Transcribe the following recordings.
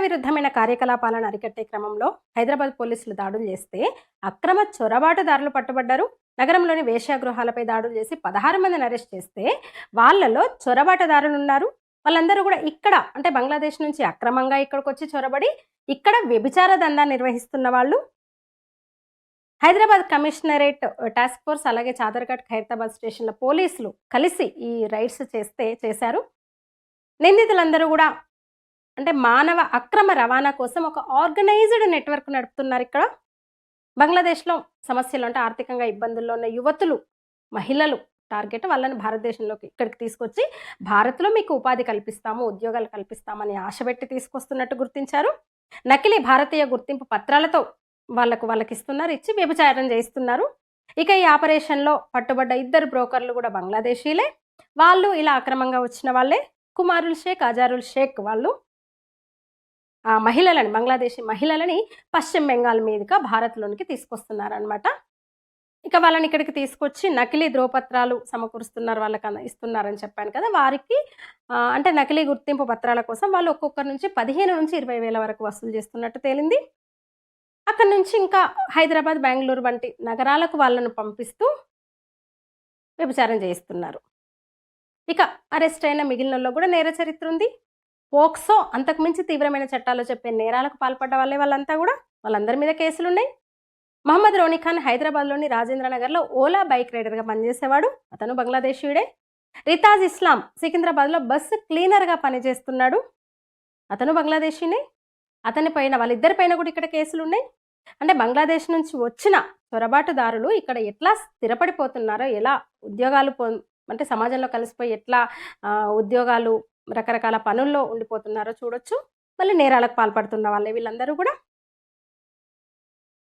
విరుద్ధమైన కార్యకలాపాలను అరికట్టే క్రమంలో హైదరాబాద్ పోలీసులు దాడులు చేస్తే అక్రమ చొరబాటుదారులు పట్టుబడ్డారు. నగరంలోని వేశ్యాగృహాలపై దాడులు చేసి 16 మందిని అరెస్ట్ చేస్తే వాళ్ళలో చొరబాటుదారులు ఉన్నారు. వాళ్ళందరూ కూడా ఇక్కడ అంటే బంగ్లాదేశ్ నుంచి అక్రమంగా ఇక్కడికి వచ్చి చొరబడి ఇక్కడ వ్యభిచార దందా నిర్వహిస్తున్న వాళ్ళు. హైదరాబాద్ కమిషనరేట్ టాస్క్ ఫోర్స్ అలాగే చాదర్ఘాట్ ఖైరతాబాద్ స్టేషన్ల పోలీసులు కలిసి ఈ రైడ్స్ చేశారు. నిందితులందరూ కూడా అంటే మానవ అక్రమ రవాణా కోసం ఒక ఆర్గనైజ్డ్ నెట్వర్క్ నడుపుతున్నారు. ఇక్కడ బంగ్లాదేశ్లో సమస్యలు అంటే ఆర్థికంగా ఇబ్బందుల్లో ఉన్న యువతులు, మహిళలు టార్గెట్. వాళ్ళని భారతదేశంలోకి ఇక్కడికి తీసుకొచ్చి భారత్లో మీకు ఉపాధి కల్పిస్తాము, ఉద్యోగాలు కల్పిస్తామని ఆశపెట్టి తీసుకొస్తున్నట్టు గుర్తించారు. నకిలీ భారతీయ గుర్తింపు పత్రాలతో వాళ్ళకి ఇస్తున్నారు, ఇచ్చి వ్యభిచారం చేయిస్తున్నారు. ఇక ఈ ఆపరేషన్లో పట్టుబడ్డ 2 బ్రోకర్లు కూడా బంగ్లాదేశీలే. వాళ్ళు ఇలా అక్రమంగా వచ్చిన వాళ్ళే. కుమారుల్ షేక్, అజారుల్ షేక్ వాళ్ళు ఆ మహిళలని, బంగ్లాదేశీ మహిళలని పశ్చిమ బెంగాల్ మీదుగా భారత్లోనికి తీసుకొస్తున్నారనమాట. ఇక వాళ్ళని ఇక్కడికి తీసుకొచ్చి నకిలీ ధ్రువపత్రాలు సమకూరుస్తున్నారు, వాళ్ళకి ఇస్తున్నారని చెప్పాను కదా. వారికి అంటే నకిలీ గుర్తింపు పత్రాల కోసం వాళ్ళు ఒక్కొక్కరి నుంచి 15 నుంచి 20 వేల వరకు వసూలు చేస్తున్నట్టు తేలింది. అక్కడి నుంచి ఇంకా హైదరాబాద్, బెంగళూరు వంటి నగరాలకు వాళ్ళను పంపిస్తూ వ్యభిచారం చేయిస్తున్నారు. ఇక అరెస్ట్ అయిన మిగిలినలో కూడా నేర చరిత్ర ఉంది. పోక్సో అంతకుమించి తీవ్రమైన చట్టాలు చెప్పే నేరాలకు పాల్పడ్డ వాళ్ళంతా కూడా. వాళ్ళందరి మీద కేసులున్నాయి. మహమ్మద్ రోనీ ఖాన్ హైదరాబాద్లోని రాజేంద్ర నగర్లో ఓలా బైక్ రైడర్గా పనిచేసేవాడు. అతను బంగ్లాదేశీయుడే. రితాజ్ ఇస్లాం సికింద్రాబాద్లో బస్సు క్లీనర్గా పనిచేస్తున్నాడు. అతను బంగ్లాదేశీనే. వాళ్ళిద్దరి పైన కూడా ఇక్కడ కేసులున్నాయి. అంటే బంగ్లాదేశ్ నుంచి వచ్చిన చొరబాటుదారులు ఇక్కడ ఎట్లా స్థిరపడిపోతున్నారో, ఎలా ఉద్యోగాలు అంటే సమాజంలో కలిసిపోయి ఎట్లా ఉద్యోగాలు రకరకాల పనుల్లో ఉండిపోతున్నారో చూడొచ్చు. మళ్ళీ నేరాలకు పాల్పడుతున్న వాళ్ళే వీళ్ళందరూ కూడా.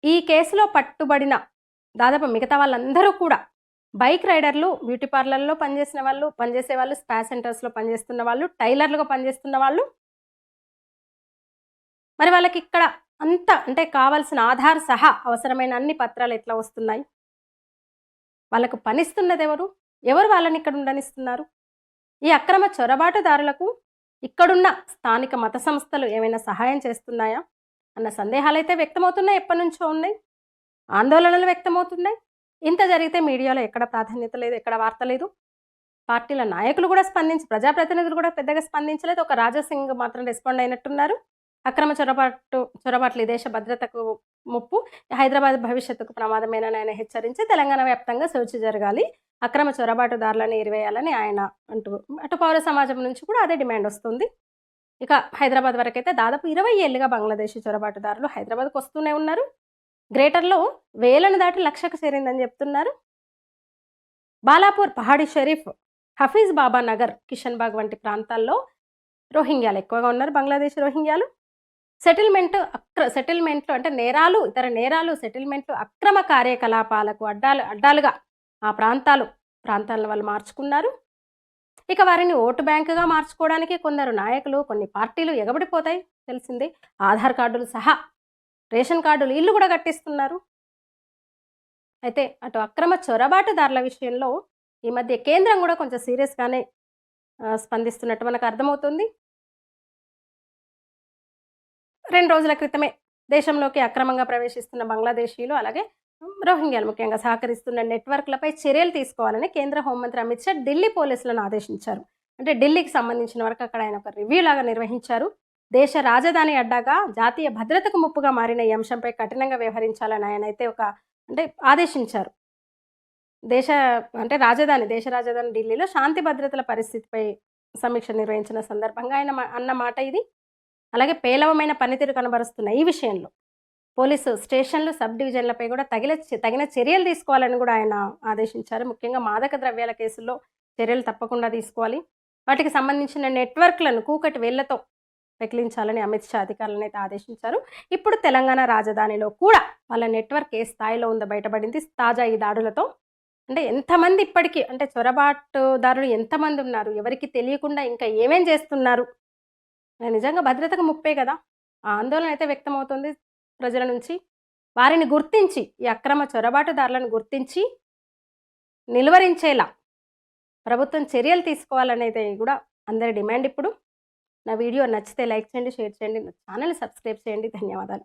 ఈ కేసులో పట్టుబడిన దాదాపు మిగతా వాళ్ళందరూ కూడా బైక్ రైడర్లు, బ్యూటీ పార్లర్లో పనిచేసేవాళ్ళు, స్పా సెంటర్స్లో పనిచేస్తున్న వాళ్ళు, టైలర్లుగా పనిచేస్తున్న వాళ్ళు. మరి వాళ్ళకి ఇక్కడ అంత అంటే కావాల్సిన ఆధార్ సహా అవసరమైన అన్ని పత్రాలు ఎట్లా వస్తున్నాయి? వాళ్ళకు పనిస్తున్నది ఎవరు వాళ్ళని ఇక్కడ ఉండనిస్తున్నారు? ఈ అక్రమ చొరబాటుదారులకు ఇక్కడున్న స్థానిక మత సంస్థలు ఏమైనా సహాయం చేస్తున్నాయా అన్న సందేహాలు అయితే వ్యక్తమవుతున్నాయి. ఎప్పటి నుంచో ఉన్నాయి, ఆందోళనలు వ్యక్తమవుతున్నాయి. ఇంత జరిగితే మీడియాలో ఎక్కడ ప్రాధాన్యత లేదు, ఎక్కడ వార్త లేదు. పార్టీల నాయకులు కూడా ప్రజాప్రతినిధులు కూడా పెద్దగా స్పందించలేదు. ఒక రాజాసింగ్ మాత్రం రెస్పాండ్ అయినట్టున్నారు. అక్రమ చొరబాట్లు ఈ దేశ భద్రతకు ముప్పు, హైదరాబాద్ భవిష్యత్తుకు ప్రమాదమేనని ఆయన హెచ్చరించి తెలంగాణ వ్యాప్తంగా సెర్చ్ జరగాలి, అక్రమ చొరబాటుదారులను ఎరివేయాలని ఆయన అటు పౌర సమాజం నుంచి కూడా అదే డిమాండ్ వస్తుంది. ఇక హైదరాబాద్ వరకైతే దాదాపు 20 ఏళ్ళుగా బంగ్లాదేశీ చొరబాటుదారులు హైదరాబాద్కు వస్తూనే ఉన్నారు. గ్రేటర్లో వేలను దాటి 1,00,000కు చేరిందని చెప్తున్నారు. బాలాపూర్, పహాడీ షరీఫ్, హఫీజ్ బాబా నగర్, కిషన్బాగ్ వంటి ప్రాంతాల్లో రోహింగ్యాలు ఎక్కువగా ఉన్నారు. బంగ్లాదేశీ రోహింగ్యాలు సెటిల్మెంట్లు అంటే ఇతర నేరాలు, సెటిల్మెంట్లు, అక్రమ కార్యకలాపాలకు అడ్డాలుగా ఆ ప్రాంతాలను వాళ్ళు మార్చుకున్నారు. ఇక వారిని ఓటు బ్యాంకుగా మార్చుకోవడానికి కొందరు నాయకులు, కొన్ని పార్టీలు ఎగబడిపోతాయి తెలిసిందే. ఆధార్ కార్డులు సహా, రేషన్ కార్డులు, ఇల్లు కూడా కట్టిస్తున్నారు. అయితే అటు అక్రమ చొరబాటుదారుల విషయంలో ఈ మధ్య కేంద్రం కూడా కొంచెం సీరియస్గానే స్పందిస్తున్నట్టు మనకు అర్థమవుతుంది. 2 రోజుల క్రితమే దేశంలోకి అక్రమంగా ప్రవేశిస్తున్న బంగ్లాదేశీయులు అలాగే రోహింగ్యాలు ముఖ్యంగా సహకరిస్తున్న నెట్వర్క్లపై చర్యలు తీసుకోవాలని కేంద్ర హోంమంత్రి అమిత్ షా ఢిల్లీ పోలీసులను ఆదేశించారు. అంటే ఢిల్లీకి సంబంధించిన వరకు అక్కడ ఆయన ఒక రివ్యూ లాగా నిర్వహించారు. దేశ రాజధాని అడ్డాగా జాతీయ భద్రతకు ముప్పుగా మారిన ఈ అంశంపై కఠినంగా వ్యవహరించాలని ఆయన అయితే ఆదేశించారు. దేశ రాజధాని ఢిల్లీలో శాంతి భద్రతల పరిస్థితిపై సమీక్ష నిర్వహించిన సందర్భంగా ఆయన అన్న మాట ఇది. అలాగే పేలవమైన పనితీరు కనబరుస్తున్న ఈ విషయంలో పోలీసు స్టేషన్లు, సబ్ డివిజన్లపై కూడా తగిన చర్యలు తీసుకోవాలని కూడా ఆయన ఆదేశించారు. ముఖ్యంగా మాదక ద్రవ్యాల కేసుల్లో చర్యలు తప్పకుండా తీసుకోవాలి. వాటికి సంబంధించిన నెట్వర్క్లను కూకటి వేళ్లతో పెకిలించాలని అమిత్ షా అధికారులను అయితే ఆదేశించారు. ఇప్పుడు తెలంగాణ రాజధానిలో కూడా వాళ్ళ నెట్వర్క్ ఏ స్థాయిలో ఉందో బయటపడింది తాజా ఈ దాడులతో. అంటే ఎంతమంది ఇప్పటికీ అంటే చొరబాటుదారులు ఎంతమంది ఉన్నారు, ఎవరికి తెలియకుండా ఇంకా ఏమేం చేస్తున్నారు? నిజంగా భద్రతకు ముప్పే కదా. ఆ ఆందోళన అయితే వ్యక్తమవుతుంది ప్రజల నుంచి. వారిని గుర్తించి, ఈ అక్రమ చొరబాటుదారులను గుర్తించి నిలువరించేలా ప్రభుత్వం చర్యలు తీసుకోవాలనేది కూడా అందరి డిమాండ్ ఇప్పుడు. నా వీడియో నచ్చితే లైక్ చేయండి, షేర్ చేయండి, నా ఛానల్ని సబ్స్క్రైబ్ చేయండి. ధన్యవాదాలు.